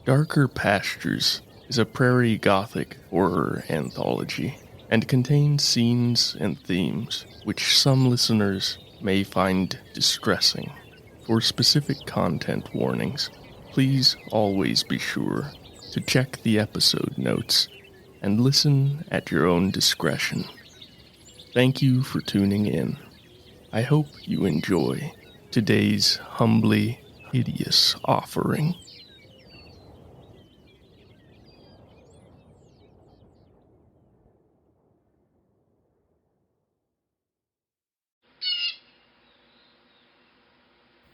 Darker Pastures is a prairie gothic horror anthology and contains scenes and themes which some listeners may find distressing. For specific content warnings, please always be sure to check the episode notes and listen at your own discretion. Thank you for tuning in. I hope you enjoy today's humbly hideous offering.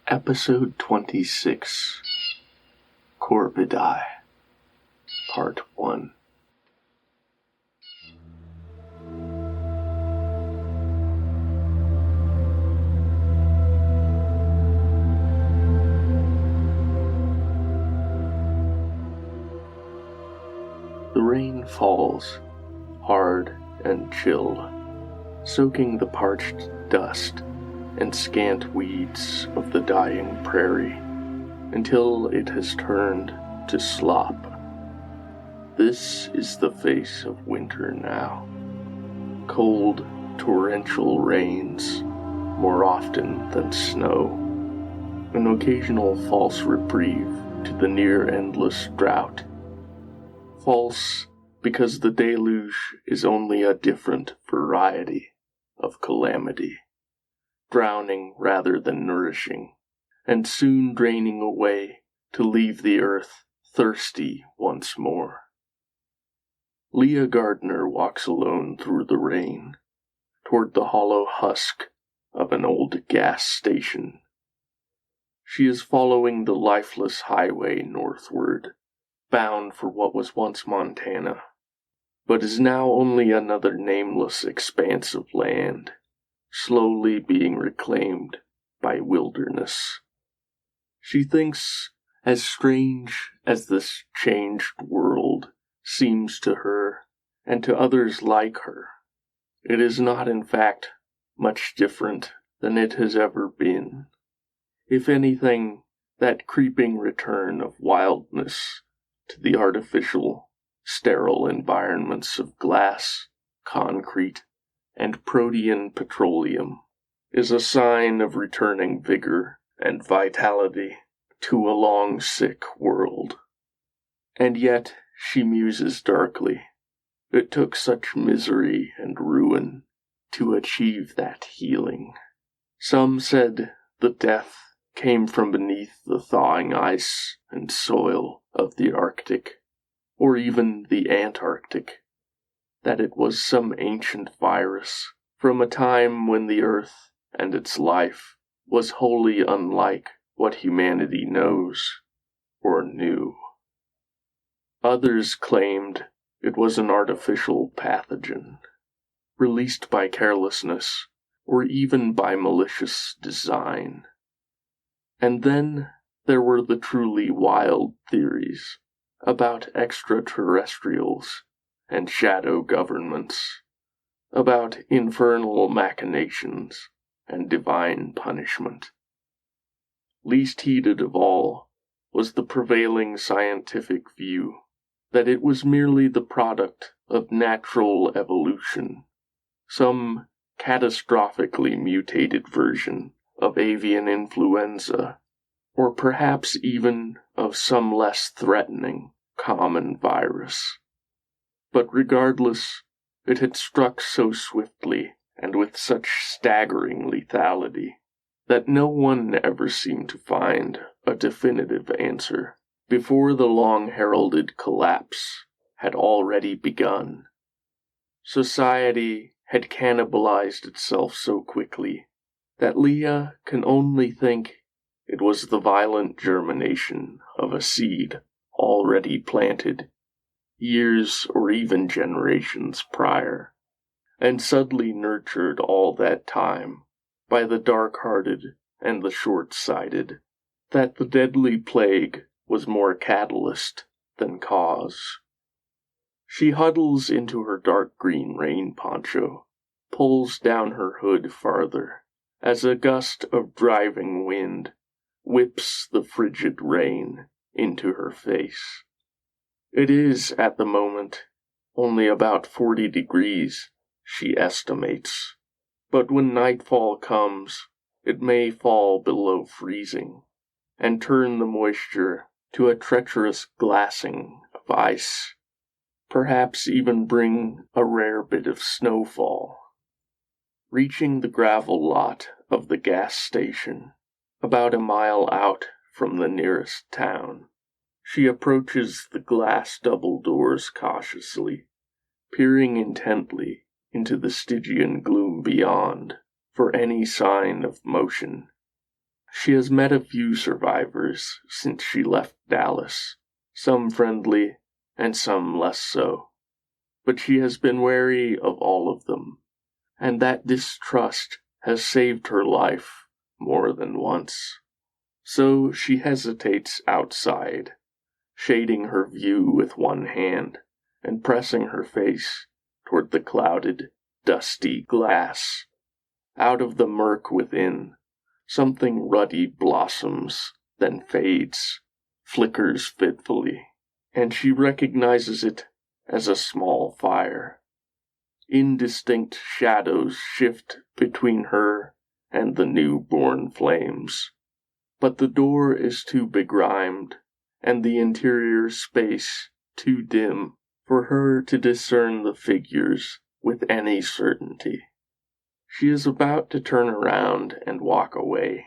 Episode 26, Corvidae, Part 1. The rain falls, hard and chill, soaking the parched dust and scant weeds of the dying prairie, until it has turned to slop. This is the face of winter now. Cold, torrential rains, more often than snow. An occasional false reprieve to the near-endless drought. False because the deluge is only a different variety of calamity. Drowning rather than nourishing, and soon draining away to leave the earth thirsty once more. Leah Gardner walks alone through the rain, toward the hollow husk of an old gas station. She is following the lifeless highway northward, bound for what was once Montana, but is now only another nameless expanse of land, slowly being reclaimed by wilderness. She thinks, as strange as this changed world seems to her, and to others like her, it is not in fact much different than it has ever been. If anything, that creeping return of wildness to the artificial, sterile environments of glass, concrete, and protean petroleum is a sign of returning vigor and vitality to a long sick world. And yet, she muses darkly, it took such misery and ruin to achieve that healing. Some said the death came from beneath the thawing ice and soil of the Arctic, or even the Antarctic, that it was some ancient virus from a time when the earth and its life was wholly unlike what humanity knows or knew. Others claimed it was an artificial pathogen, released by carelessness or even by malicious design. And then there were the truly wild theories about extraterrestrials and shadow governments, about infernal machinations and divine punishment. Least heeded of all was the prevailing scientific view that it was merely the product of natural evolution, some catastrophically mutated version of avian influenza, or perhaps even of some less threatening common virus. But regardless, it had struck so swiftly and with such staggering lethality that no one ever seemed to find a definitive answer before the long-heralded collapse had already begun. Society had cannibalized itself so quickly that Leah can only think it was the violent germination of a seed already planted years or even generations prior, and subtly nurtured all that time by the dark-hearted and the short-sighted, that the deadly plague was more catalyst than cause. She huddles into her dark green rain poncho, pulls down her hood farther, as a gust of driving wind whips the frigid rain into her face. It is, at the moment, only about 40 degrees, she estimates, but when nightfall comes, it may fall below freezing, and turn the moisture to a treacherous glassing of ice, perhaps even bring a rare bit of snowfall. Reaching the gravel lot of the gas station, about a mile out from the nearest town, she approaches the glass double doors cautiously, peering intently into the Stygian gloom beyond for any sign of motion. She has met a few survivors since she left Dallas, some friendly and some less so, but she has been wary of all of them, and that distrust has saved her life more than once. So she hesitates outside, shading her view with one hand and pressing her face toward the clouded, dusty glass. Out of the murk within, something ruddy blossoms, then fades, flickers fitfully, and she recognizes it as a small fire. Indistinct shadows shift between her and the new-born flames, but the door is too begrimed, and the interior space too dim for her to discern the figures with any certainty. She is about to turn around and walk away,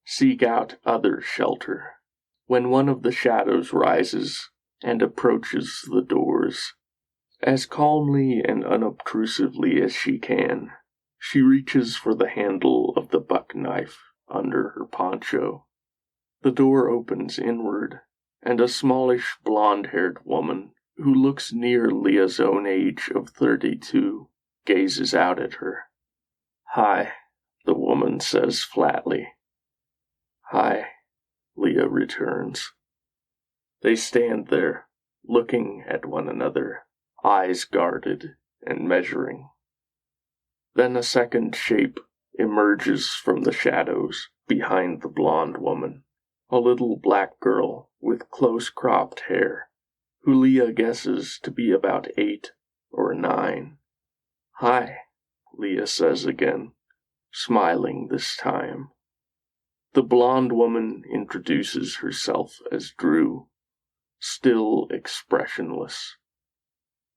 seek out other shelter, when one of the shadows rises and approaches the doors. As calmly and unobtrusively as she can, she reaches for the handle of the buck knife under her poncho. The door opens inward, and a smallish blonde-haired woman, who looks near Leah's own age of 32, gazes out at her. "Hi," the woman says flatly. "Hi," Leah returns. They stand there, looking at one another, eyes guarded and measuring. Then a second shape emerges from the shadows behind the blonde woman, a little black girl with close-cropped hair, who Leah guesses to be about 8 or 9. "Hi," Leah says again, smiling this time. The blonde woman introduces herself as Drew, still expressionless.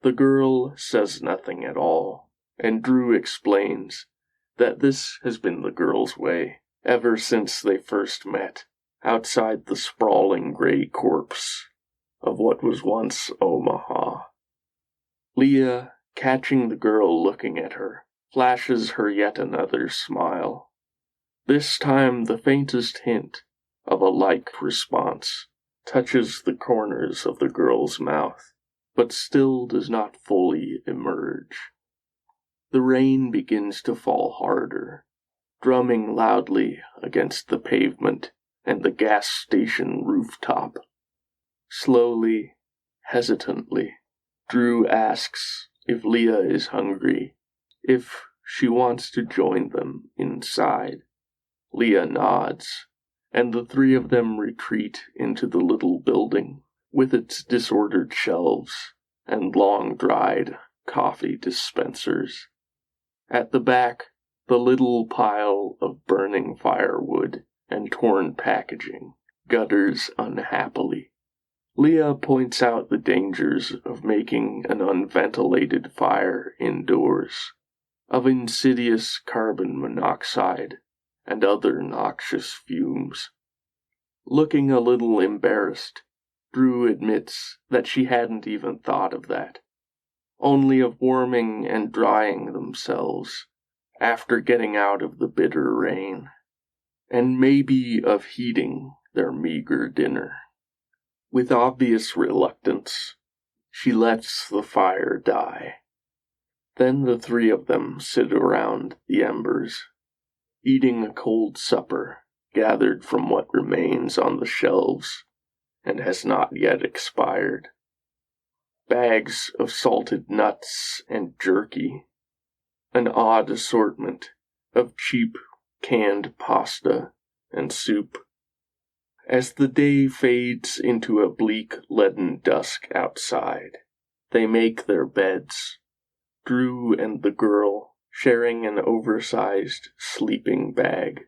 The girl says nothing at all, and Drew explains that this has been the girl's way ever since they first met outside the sprawling gray corpse of what was once Omaha. Leah, catching the girl looking at her, flashes her yet another smile. This time the faintest hint of a like response touches the corners of the girl's mouth, but still does not fully emerge. The rain begins to fall harder, drumming loudly against the pavement and the gas station rooftop. Slowly, hesitantly, Drew asks if Leah is hungry, if she wants to join them inside. Leah nods, and the three of them retreat into the little building, with its disordered shelves and long-dried coffee dispensers. At the back, the little pile of burning firewood and torn packaging gutters unhappily. Leah points out the dangers of making an unventilated fire indoors, of insidious carbon monoxide and other noxious fumes. Looking a little embarrassed, Drew admits that she hadn't even thought of that, only of warming and drying themselves after getting out of the bitter rain, and maybe of heating their meager dinner. With obvious reluctance, she lets the fire die. Then the three of them sit around the embers, eating a cold supper gathered from what remains on the shelves and has not yet expired. Bags of salted nuts and jerky, an odd assortment of cheap canned pasta and soup, As the day fades into a bleak leaden dusk outside, they make their beds, Drew and the girl sharing an oversized sleeping bag,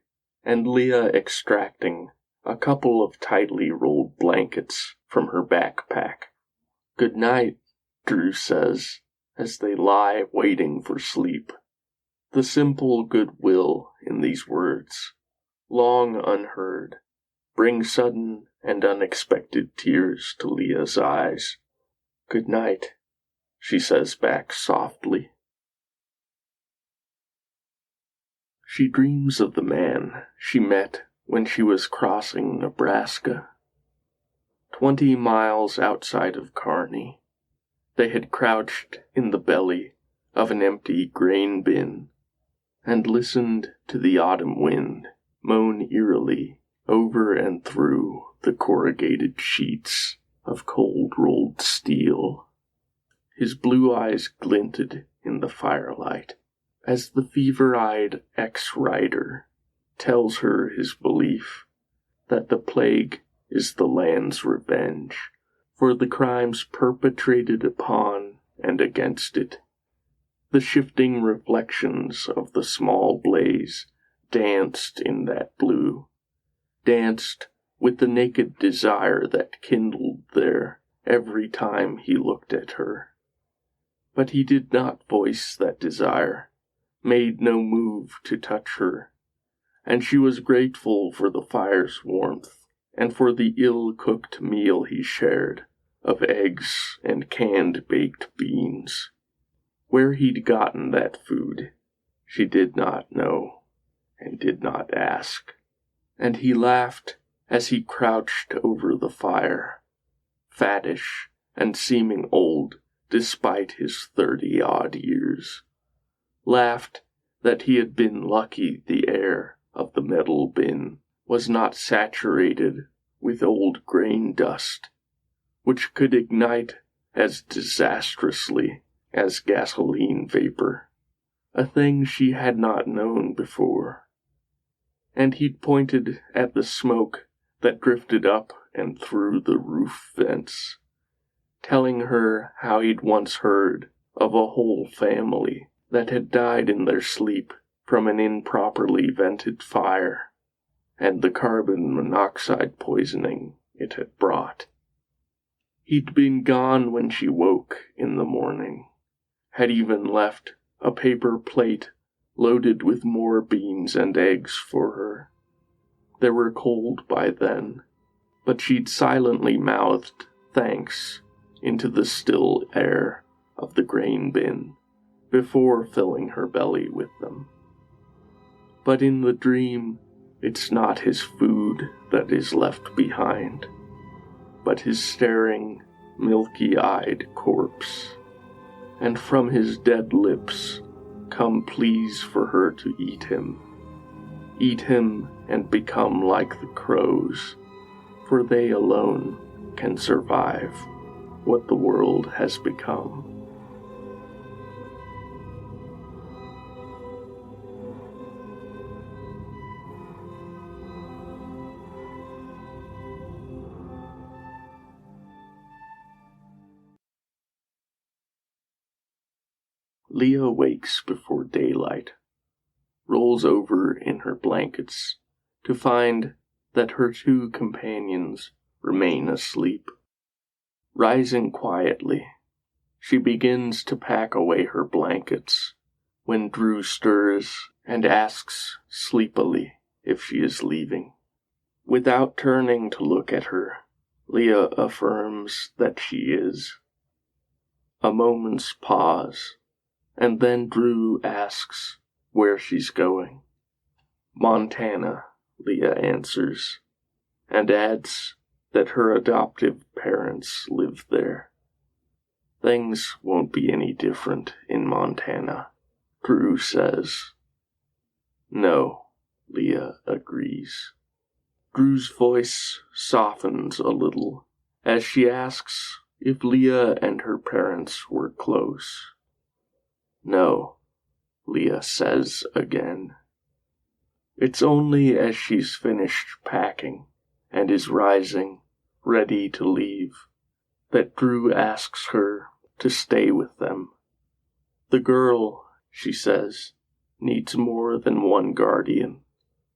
and Leah extracting a couple of tightly rolled blankets from her backpack. "Good night," Drew says, as they lie waiting for sleep. The simple goodwill in these words, long unheard, brings sudden and unexpected tears to Leah's eyes. "Good night," she says back softly. She dreams of the man she met when she was crossing Nebraska. 20 miles outside of Kearney, they had crouched in the belly of an empty grain bin and listened to the autumn wind moan eerily over and through the corrugated sheets of cold-rolled steel. His blue eyes glinted in the firelight as the fever-eyed ex-rider tells her his belief that the plague is the land's revenge for the crimes perpetrated upon and against it. The shifting reflections of the small blaze danced in that blue, danced with the naked desire that kindled there every time he looked at her. But he did not voice that desire, made no move to touch her, and she was grateful for the fire's warmth and for the ill-cooked meal he shared of eggs and canned baked beans. Where he'd gotten that food, she did not know and did not ask, and he laughed as he crouched over the fire, fattish and seeming old despite his 30-odd years. Laughed that he had been lucky the air of the metal bin was not saturated with old grain dust, which could ignite as disastrously as gasoline vapor, a thing she had not known before. And he'd pointed at the smoke that drifted up and through the roof vents, telling her how he'd once heard of a whole family that had died in their sleep from an improperly vented fire, and the carbon monoxide poisoning it had brought. He'd been gone when she woke in the morning, had even left a paper plate loaded with more beans and eggs for her. They were cold by then, but she'd silently mouthed thanks into the still air of the grain bin before filling her belly with them. But in the dream, it's not his food that is left behind, but his staring, milky-eyed corpse, and from his dead lips come pleas for her to eat him and become like the crows, for they alone can survive what the world has become. Leah wakes before daylight, rolls over in her blankets to find that her two companions remain asleep. Rising quietly, she begins to pack away her blankets when Drew stirs and asks sleepily if she is leaving. Without turning to look at her, Leah affirms that she is. A moment's pause, and then Drew asks where she's going. "Montana," Leah answers, and adds that her adoptive parents live there. "Things won't be any different in Montana," Drew says. "No," Leah agrees. Drew's voice softens a little as she asks if Leah and her parents were close. "No," Leah says again. It's only as she's finished packing and is rising, ready to leave, that Drew asks her to stay with them. The girl, she says, needs more than one guardian,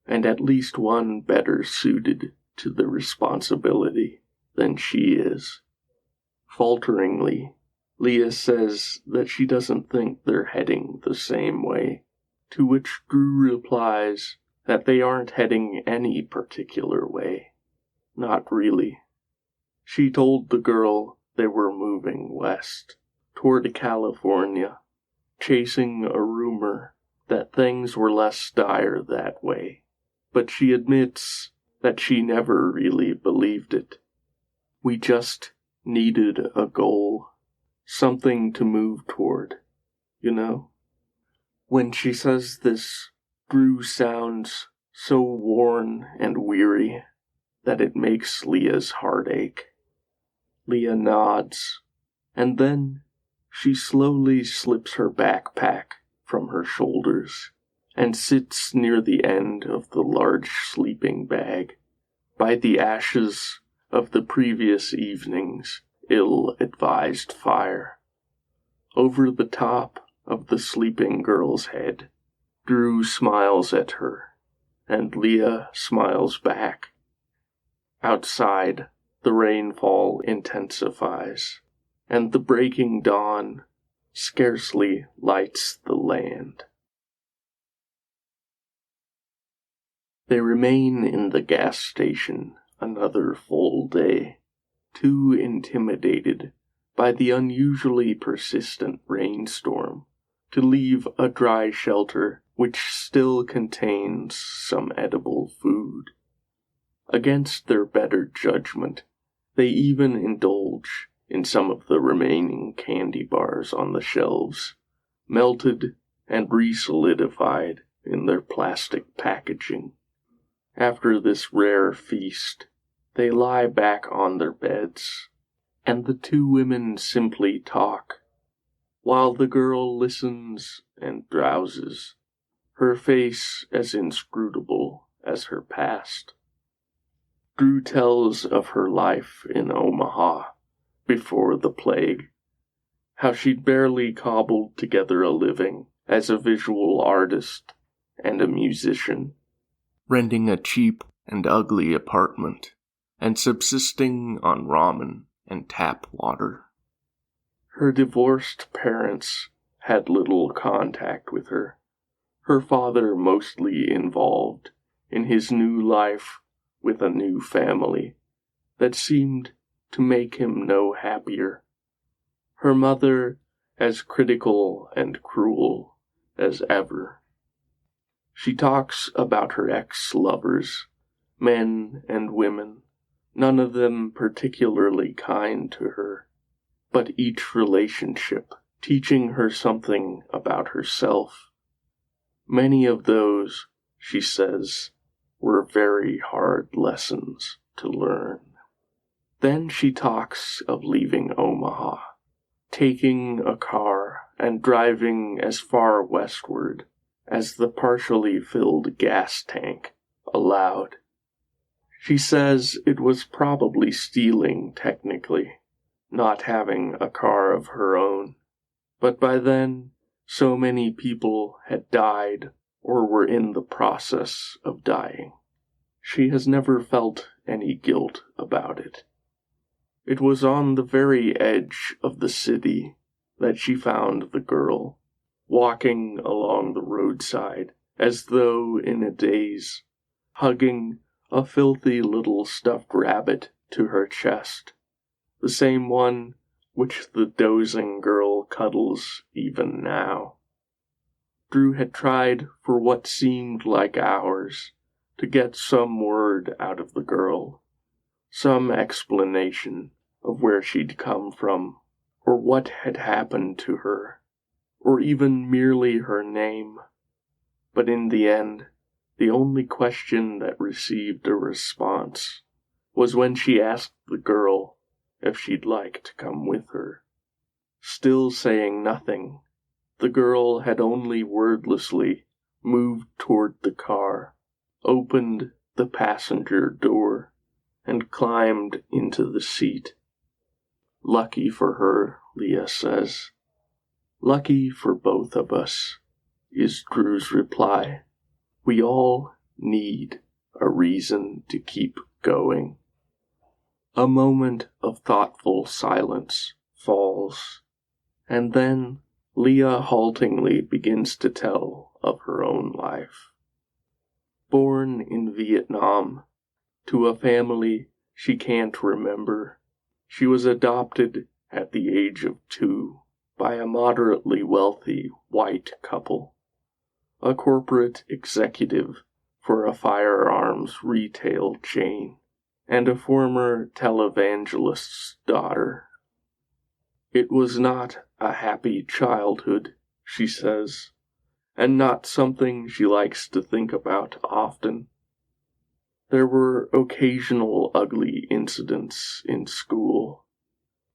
and at least one better suited to the responsibility than she is. Falteringly, Leah says that she doesn't think they're heading the same way, to which Drew replies that they aren't heading any particular way. Not really. She told the girl they were moving west, toward California, chasing a rumor that things were less dire that way, but she admits that she never really believed it. We just needed a goal, something to move toward, you know? When she says this, Drew sounds so worn and weary that it makes Leah's heart ache. Leah nods, and then she slowly slips her backpack from her shoulders and sits near the end of the large sleeping bag, by the ashes of the previous evening's ill-advised fire. Over the top of the sleeping girl's head, Drew smiles at her, and Leah smiles back. Outside, the rainfall intensifies, and the breaking dawn scarcely lights the land. They remain in the gas station another full day, too intimidated by the unusually persistent rainstorm to leave a dry shelter which still contains some edible food. Against their better judgment, they even indulge in some of the remaining candy bars on the shelves, melted and re-solidified in their plastic packaging. After this rare feast, they lie back on their beds, and the two women simply talk, while the girl listens and drowses, her face as inscrutable as her past. Drew tells of her life in Omaha before the plague, how she'd barely cobbled together a living as a visual artist and a musician, renting a cheap and ugly apartment, and subsisting on ramen and tap water. Her divorced parents had little contact with her, her father mostly involved in his new life with a new family that seemed to make him no happier. Her mother as critical and cruel as ever. She talks about her ex-lovers, men and women, none of them particularly kind to her, but each relationship teaching her something about herself. Many of those, she says, were very hard lessons to learn. Then she talks of leaving Omaha, taking a car and driving as far westward as the partially filled gas tank allowed. She says it was probably stealing technically, not having a car of her own, but by then so many people had died or were in the process of dying. She has never felt any guilt about it. It was on the very edge of the city that she found the girl, walking along the roadside as though in a daze, hugging a filthy little stuffed rabbit to her chest, the same one which the dozing girl cuddles even now. Drew had tried for what seemed like hours to get some word out of the girl, some explanation of where she'd come from, or what had happened to her, or even merely her name. But in the end, the only question that received a response was when she asked the girl if she'd like to come with her. Still saying nothing, the girl had only wordlessly moved toward the car, opened the passenger door, and climbed into the seat. "Lucky for her," Leah says. "Lucky for both of us," is Drew's reply. "We all need a reason to keep going." A moment of thoughtful silence falls, and then Leah haltingly begins to tell of her own life. Born in Vietnam, to a family she can't remember, she was adopted at the age of 2 by a moderately wealthy white couple, a corporate executive for a firearms retail chain, and a former televangelist's daughter. "It was not a happy childhood," she says, and not something she likes to think about often. There were occasional ugly incidents in school,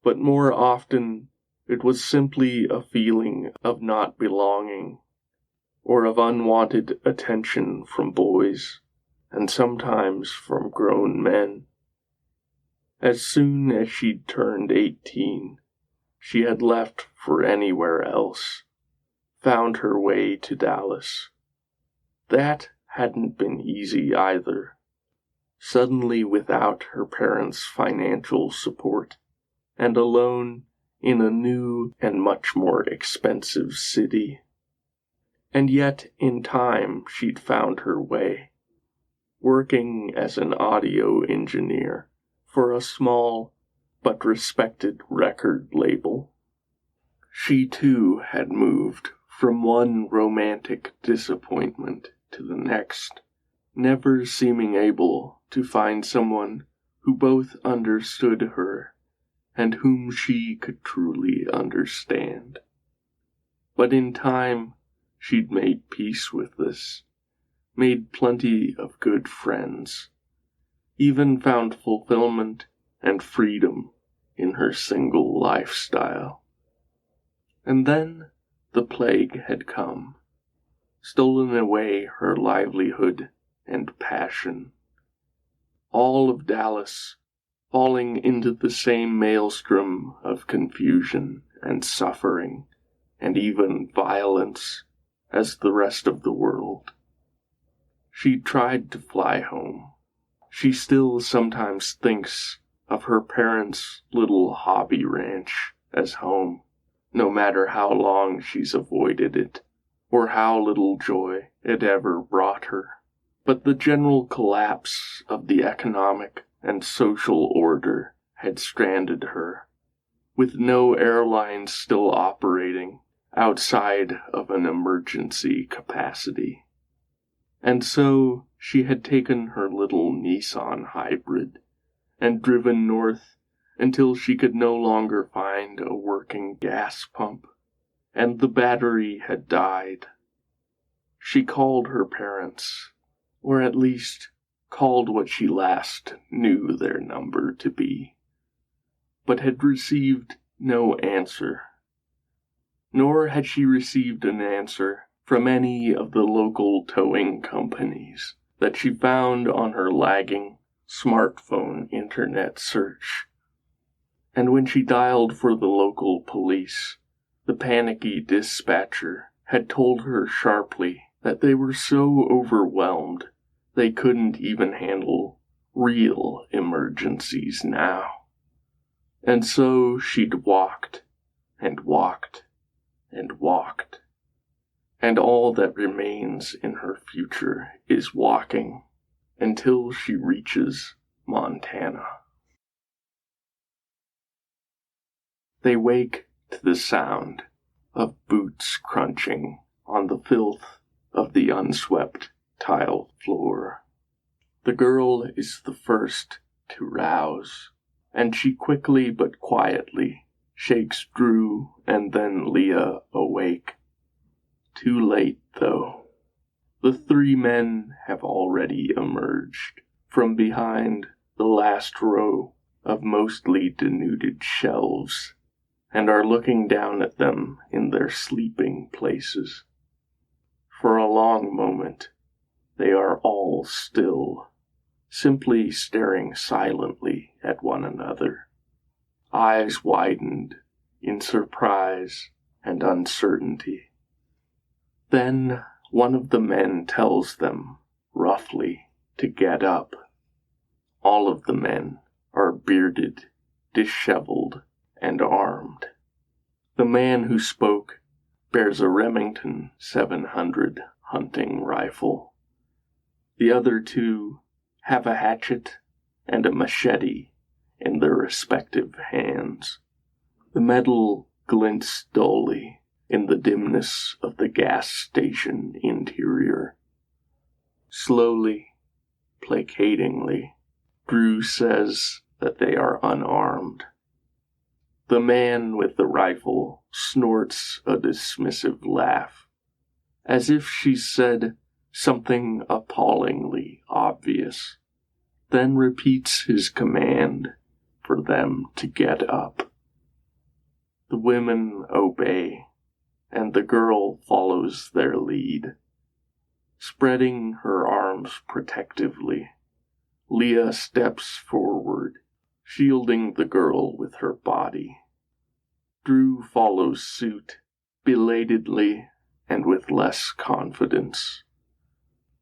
but more often it was simply a feeling of not belonging, or of unwanted attention from boys, and sometimes from grown men. As soon as she'd turned 18, she had left for anywhere else, found her way to Dallas. That hadn't been easy either. Suddenly without her parents' financial support, and alone in a new and much more expensive city. And yet in time she'd found her way, working as an audio engineer for a small but respected record label. She too had moved from one romantic disappointment to the next, never seeming able to find someone who both understood her and whom she could truly understand. But in time, she'd made peace with this, made plenty of good friends, even found fulfillment and freedom in her single lifestyle. And then the plague had come, stolen away her livelihood and passion. All of Dallas falling into the same maelstrom of confusion and suffering, and even violence, as the rest of the world. She tried to fly home. She still sometimes thinks of her parents' little hobby ranch as home, no matter how long she's avoided it, or how little joy it ever brought her. But the general collapse of the economic and social order had stranded her, with no airlines still operating outside of an emergency capacity. And so she had taken her little Nissan hybrid and driven north until she could no longer find a working gas pump, and the battery had died. She called her parents, or at least called what she last knew their number to be, but had received no answer. Nor had she received an answer from any of the local towing companies that she found on her lagging smartphone internet search. And when she dialed for the local police, the panicky dispatcher had told her sharply that they were so overwhelmed they couldn't even handle real emergencies now. And so she'd walked and walked and walked, and all that remains in her future is walking until she reaches Montana. They wake to the sound of boots crunching on the filth of the unswept tile floor. The girl is the first to rouse, and she quickly but quietly shakes Drew and then Leah awake. Too late, though. The 3 men have already emerged from behind the last row of mostly denuded shelves, and are looking down at them in their sleeping places. For a long moment, they are all still, simply staring silently at one another, eyes widened in surprise and uncertainty. Then one of the men tells them, roughly, to get up. All of the men are bearded, disheveled, and armed. The man who spoke bears a Remington 700 hunting rifle. The other two have a hatchet and a machete in their respective hands. The metal glints dully in the dimness of the gas station interior. Slowly, placatingly, Drew says that they are unarmed. The man with the rifle snorts a dismissive laugh, as if she said something appallingly obvious, then repeats his command for them to get up. The women obey, and the girl follows their lead. Spreading her arms protectively, Leah steps forward, shielding the girl with her body. Drew follows suit, belatedly and with less confidence.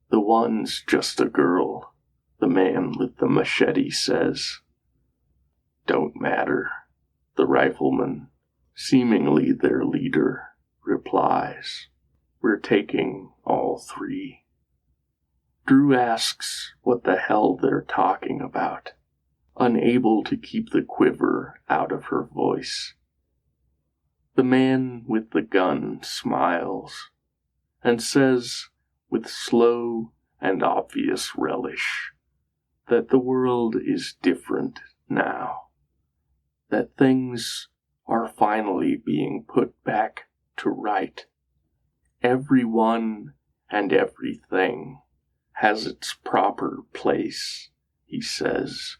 "The one's just a girl," the man with the machete says. "Don't matter," the rifleman, seemingly their leader, replies. "We're taking all three." Drew asks what the hell they're talking about, unable to keep the quiver out of her voice. The man with the gun smiles and says with slow and obvious relish that the world is different now, that things are finally being put back to right. Everyone and everything has its proper place, he says,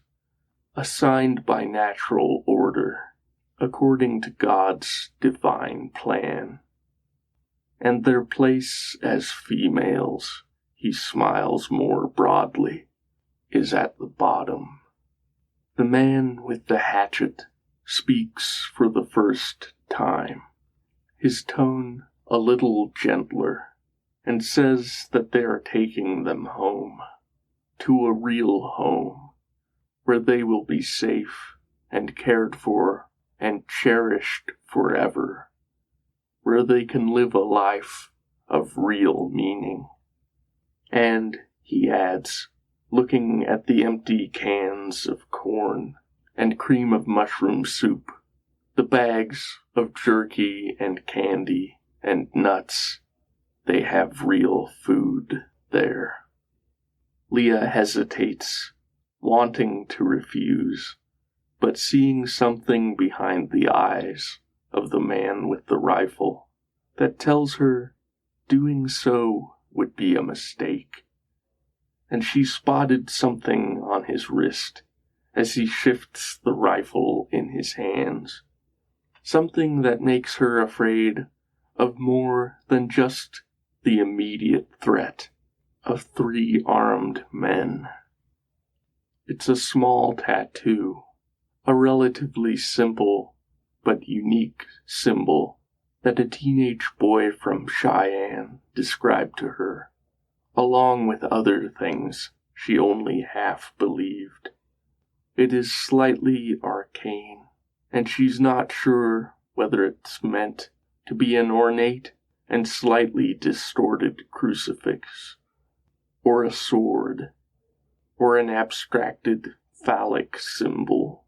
assigned by natural order, according to God's divine plan. And their place as females, he smiles more broadly, is at the bottom. The man with the hatchet speaks for the first time, his tone a little gentler, and says that they are taking them home, to a real home, where they will be safe and cared for and cherished forever, where they can live a life of real meaning. And, he adds, looking at the empty cans of corn and cream of mushroom soup, the bags of jerky and candy and nuts, they have real food there. Leah hesitates, wanting to refuse, but seeing something behind the eyes of the man with the rifle that tells her doing so would be a mistake. And she spotted something on his wrist as he shifts the rifle in his hands, something that makes her afraid of more than just the immediate threat of 3 armed men. It's a small tattoo, a relatively simple but unique symbol that a teenage boy from Cheyenne described to her, along with other things she only half believed. It is slightly arcane, and she's not sure whether it's meant to be an ornate and slightly distorted crucifix, or a sword, or an abstracted phallic symbol,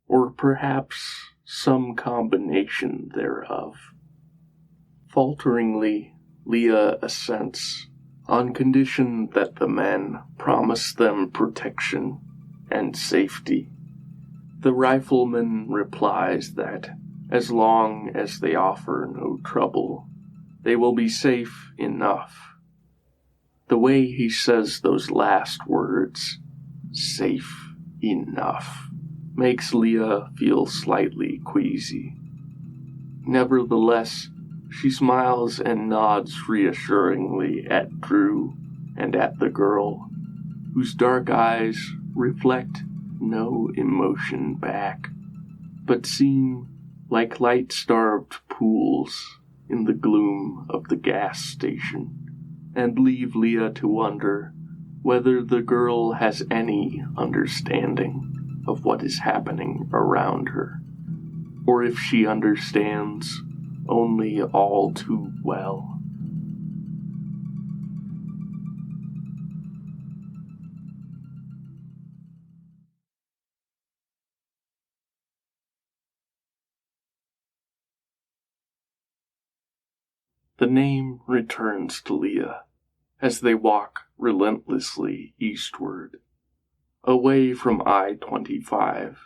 or perhaps some combination thereof. Falteringly, Leah assents, on condition that the men promise them protection and safety. The rifleman replies that, as long as they offer no trouble, they will be safe enough. The way he says those last words, safe enough, makes Leah feel slightly queasy. Nevertheless, she smiles and nods reassuringly at Drew and at the girl, whose dark eyes reflect no emotion back, but seem like light-starved pools in the gloom of the gas station, and leave Leah to wonder whether the girl has any understanding of what is happening around her, or if she understands only all too well. The name returns to Leah as they walk relentlessly eastward, away from I-25,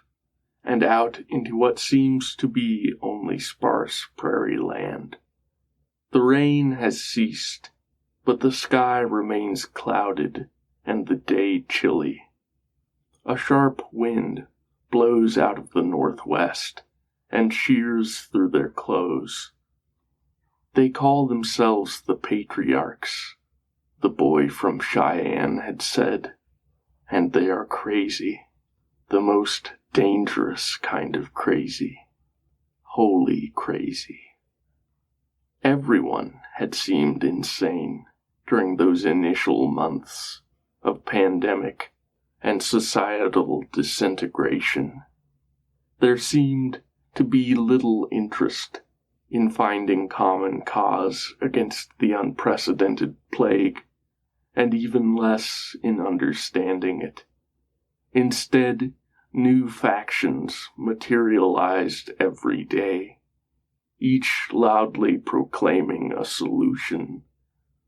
and out into what seems to be only sparse prairie land. The rain has ceased, but the sky remains clouded and the day chilly. A sharp wind blows out of the northwest and shears through their clothes. They call themselves the patriarchs, the boy from Cheyenne had said, and they are crazy, the most dangerous kind of crazy, wholly crazy. Everyone had seemed insane during those initial months of pandemic and societal disintegration. There seemed to be little interest in finding common cause against the unprecedented plague, and even less in understanding it. Instead, new factions materialized every day, each loudly proclaiming a solution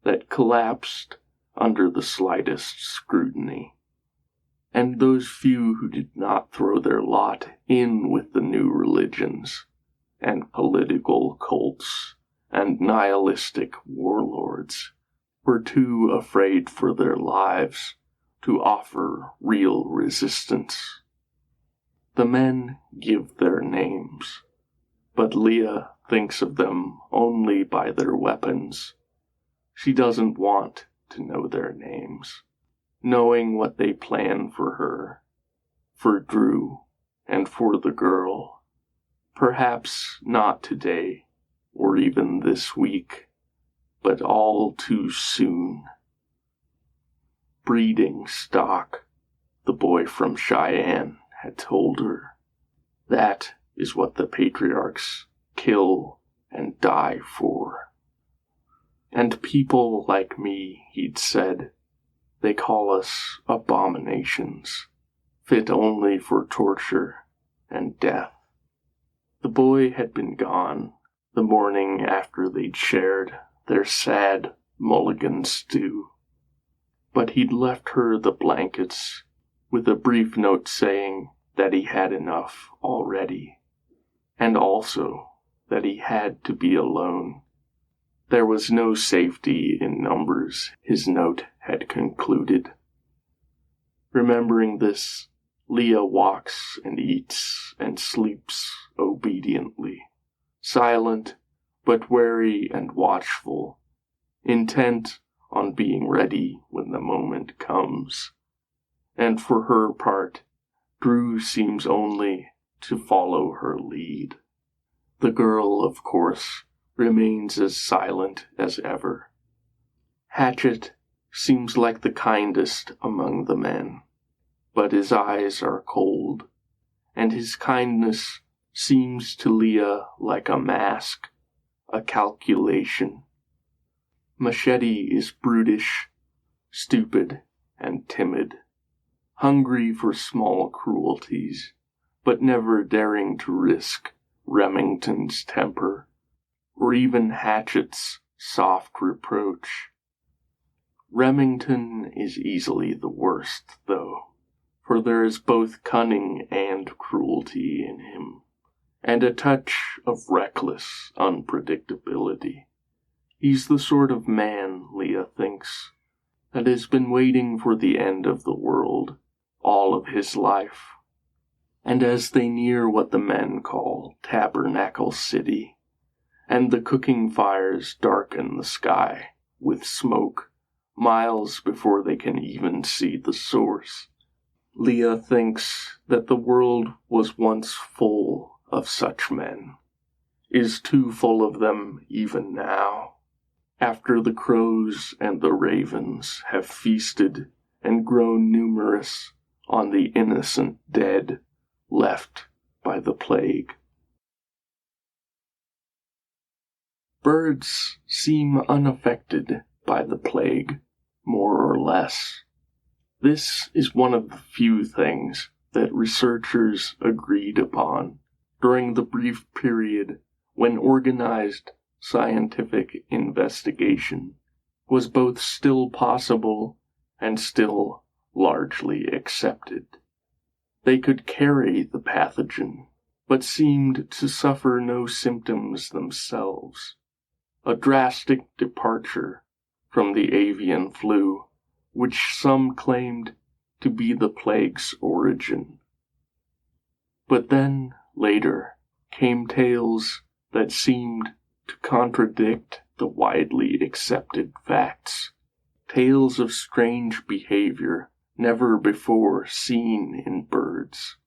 that collapsed under the slightest scrutiny. And those few who did not throw their lot in with the new religions and political cults and nihilistic warlords were too afraid for their lives to offer real resistance. The men give their names, but Leah thinks of them only by their weapons. She doesn't want to know their names, knowing what they plan for her, for Drew, and for the girl. Perhaps not today, or even this week, but all too soon. Breeding stock, the boy from Cheyenne had told her. That is what the patriarchs kill and die for. And people like me, he'd said, they call us abominations, fit only for torture and death. The boy had been gone the morning after they'd shared their sad mulligan stew, but he'd left her the blankets with a brief note saying that he had enough already, and also that he had to be alone. There was no safety in numbers, his note had concluded. Remembering this, Leah walks and eats and sleeps obediently, silent but wary and watchful, intent on being ready when the moment comes. And for her part, Drew seems only to follow her lead. The girl, of course, remains as silent as ever. Hatchet seems like the kindest among the men, but his eyes are cold, and his kindness seems to Leah like a mask, a calculation. Machete is brutish, stupid, and timid, hungry for small cruelties, but never daring to risk Remington's temper, or even Hatchet's soft reproach. Remington is easily the worst, though, for there is both cunning and cruelty in him, and a touch of reckless unpredictability. He's the sort of man, Leah thinks, that has been waiting for the end of the world all of his life. And as they near what the men call Tabernacle City, and the cooking fires darken the sky with smoke miles before they can even see the source. Leah thinks that the world was once full of such men, is too full of them even now, after the crows and the ravens have feasted and grown numerous on the innocent dead left by the plague. Birds seem unaffected by the plague, more or less. This is one of the few things that researchers agreed upon during the brief period when organized scientific investigation was both still possible and still largely accepted. They could carry the pathogen, but seemed to suffer no symptoms themselves, a drastic departure from the avian flu, which some claimed to be the plague's origin. But then, later, came tales that seemed to contradict the widely accepted facts, tales of strange behavior never before seen in birds,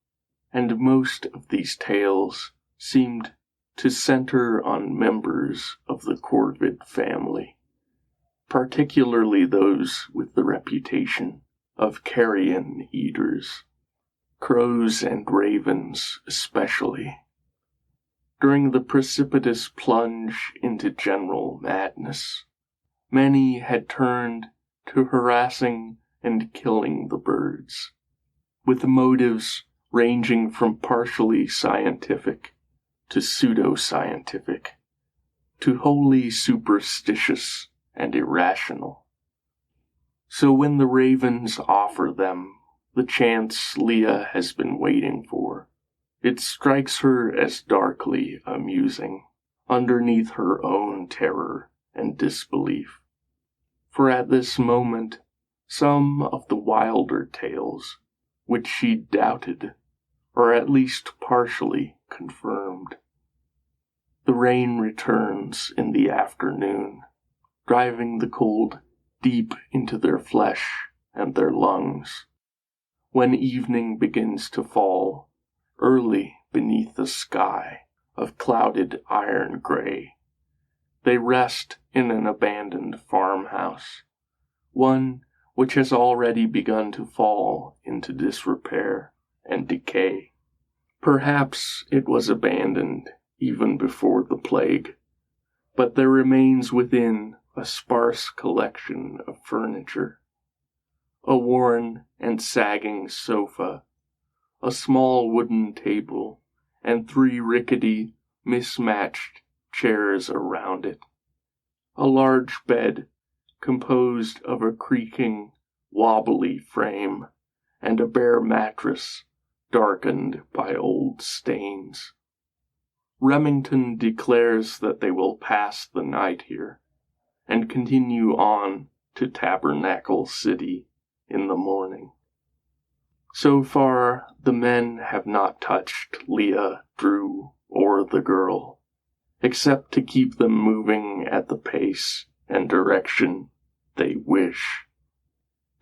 and most of these tales seemed to center on members of the Corvid family, particularly those with the reputation of carrion eaters, crows and ravens especially. During the precipitous plunge into general madness, many had turned to harassing and killing the birds, with motives ranging from partially scientific to pseudo-scientific, to wholly superstitious and irrational. So when the ravens offer them the chance Leah has been waiting for, it strikes her as darkly amusing, underneath her own terror and disbelief. For at this moment, some of the wilder tales, which she doubted, or at least partially confirmed. The rain returns in the afternoon, driving the cold deep into their flesh and their lungs. When evening begins to fall, early beneath the sky of clouded iron gray, they rest in an abandoned farmhouse, one which has already begun to fall into disrepair and decay. Perhaps it was abandoned even before the plague, but there remains within a sparse collection of furniture, a worn and sagging sofa, a small wooden table, and 3 rickety, mismatched chairs around it, a large bed composed of a creaking, wobbly frame, and a bare mattress darkened by old stains. Remington declares that they will pass the night here, and continue on to Tabernacle City in the morning. So far, the men have not touched Leah, Drew, or the girl, except to keep them moving at the pace and direction they wish.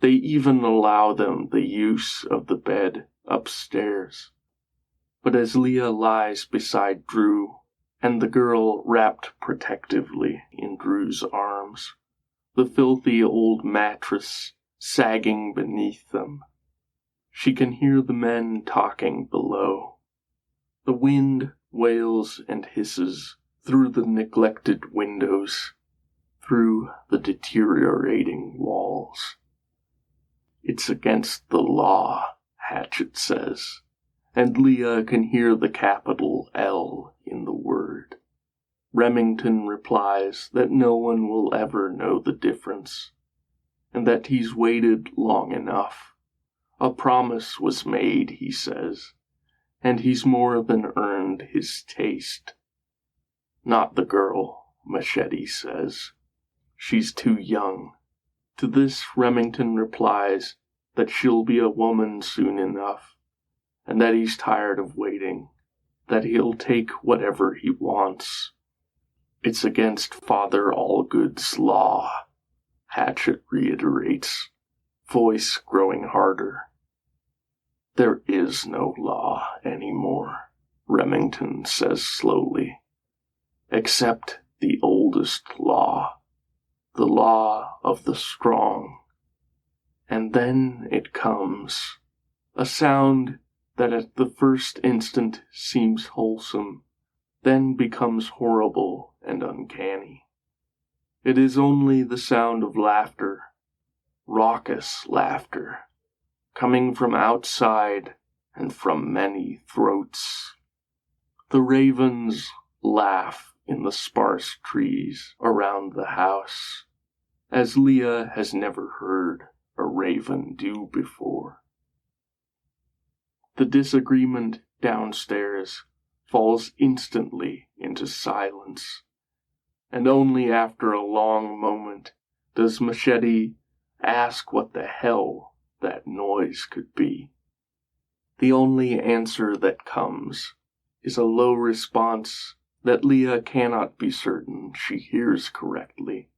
They even allow them the use of the bed upstairs. But as Leah lies beside Drew, and the girl wrapped protectively in Drew's arms, the filthy old mattress sagging beneath them, she can hear the men talking below. The wind wails and hisses through the neglected windows, through the deteriorating walls. It's against the law, Hatchet says, and Leah can hear the capital L in the word. Remington replies that no one will ever know the difference, and that he's waited long enough. A promise was made, he says, and he's more than earned his taste. Not the girl, Machete says. She's too young. To this Remington replies that she'll be a woman soon enough, and that he's tired of waiting, that he'll take whatever he wants. It's against Father Allgood's law, Hatchet reiterates, voice growing harder. There is no law anymore, Remington says slowly, except the oldest law, the law of the strong. And then it comes, a sound that at the first instant seems wholesome, then becomes horrible and uncanny. It is only the sound of laughter, raucous laughter, coming from outside and from many throats. The ravens laugh in the sparse trees around the house, as Leah has never heard a raven do before. The disagreement downstairs falls instantly into silence, and only after a long moment does Machete ask what the hell that noise could be. The only answer that comes is a low response that Leah cannot be certain she hears correctly,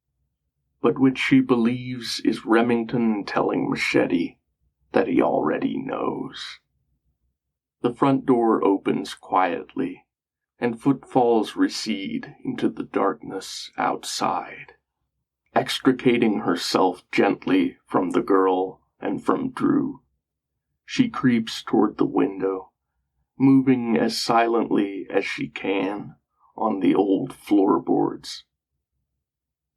but which she believes is Remington telling Machete that he already knows. The front door opens quietly, and footfalls recede into the darkness outside. Extricating herself gently from the girl and from Drew, she creeps toward the window, moving as silently as she can on the old floorboards.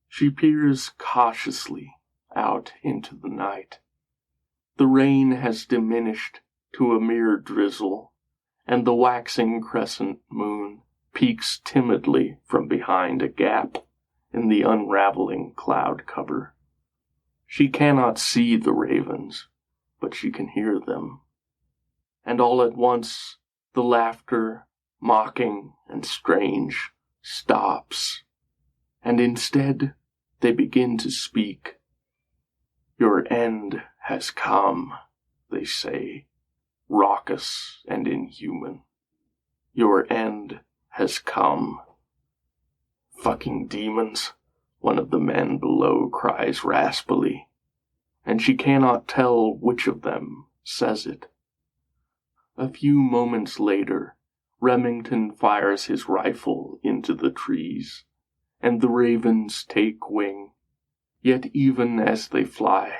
She peers cautiously out into the night. The rain has diminished to a mere drizzle, and the waxing crescent moon peeks timidly from behind a gap in the unraveling cloud cover. She cannot see the ravens, but she can hear them. And all at once, the laughter, mocking and strange, stops, and instead they begin to speak. Your end has come, they say, raucous and inhuman. Your end has come. Fucking demons, one of the men below cries raspily, and she cannot tell which of them says it. A few moments later, Remington fires his rifle into the trees, and the ravens take wing. Yet even as they fly,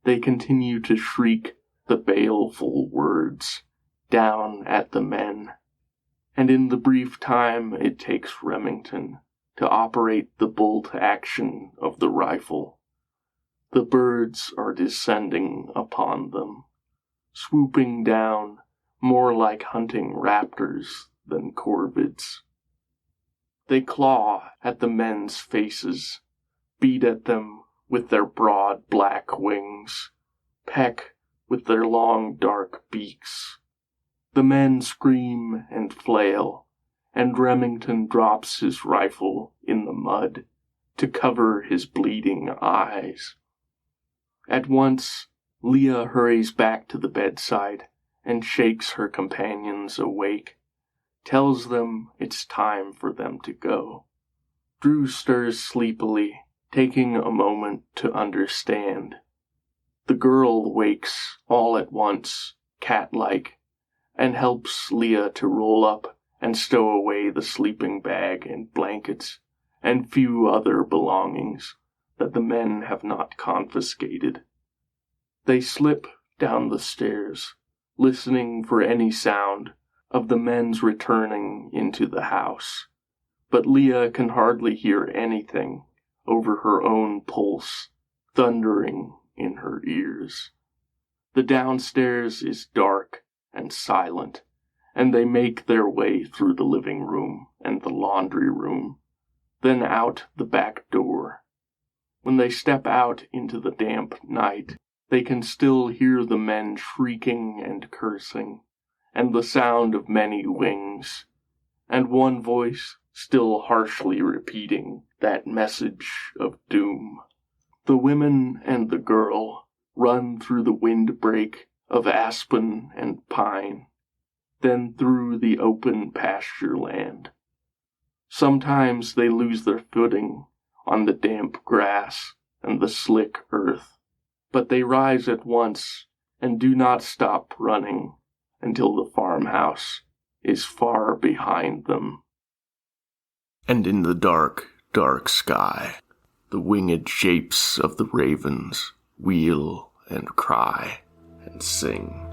they continue to shriek the baleful words down at the men, and in the brief time it takes Remington to operate the bolt action of the rifle, the birds are descending upon them, swooping down more like hunting raptors than corvids. They claw at the men's faces, beat at them with their broad black wings, peck with their long dark beaks. The men scream and flail, and Remington drops his rifle in the mud to cover his bleeding eyes. At once, Leah hurries back to the bedside and shakes her companions awake, tells them it's time for them to go. Drew stirs sleepily, taking a moment to understand. The girl wakes all at once, cat-like, and helps Leah to roll up and stow away the sleeping bag and blankets and few other belongings that the men have not confiscated. They slip down the stairs, listening for any sound of the men's returning into the house, but Leah can hardly hear anything over her own pulse thundering in her ears. The downstairs is dark and silent, and they make their way through the living room and the laundry room, then out the back door. When they step out into the damp night, they can still hear the men shrieking and cursing, and the sound of many wings, and one voice still harshly repeating that message of doom. The women and the girl run through the windbreak of aspen and pine, then through the open pasture land. Sometimes they lose their footing on the damp grass and the slick earth. But they rise at once and do not stop running until the farmhouse is far behind them. And in the dark, dark sky, the winged shapes of the ravens wheel and cry and sing.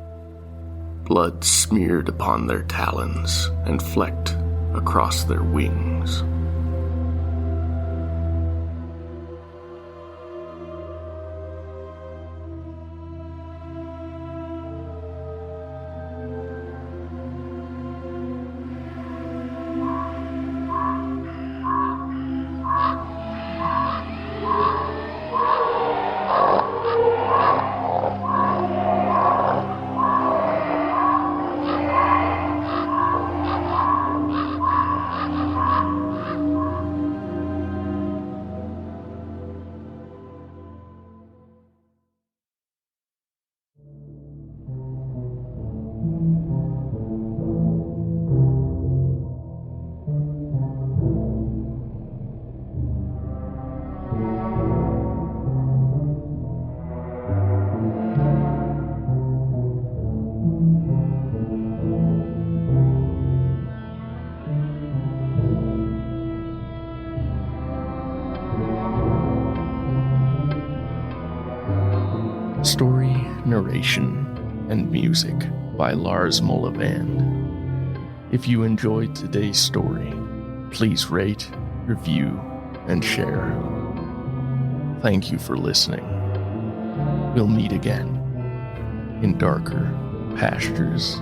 Blood smeared upon their talons and flecked across their wings. Story, narration, and music by Lars Mollevand. If you enjoyed today's story, please rate, review, and share. Thank you for listening. We'll meet again in darker pastures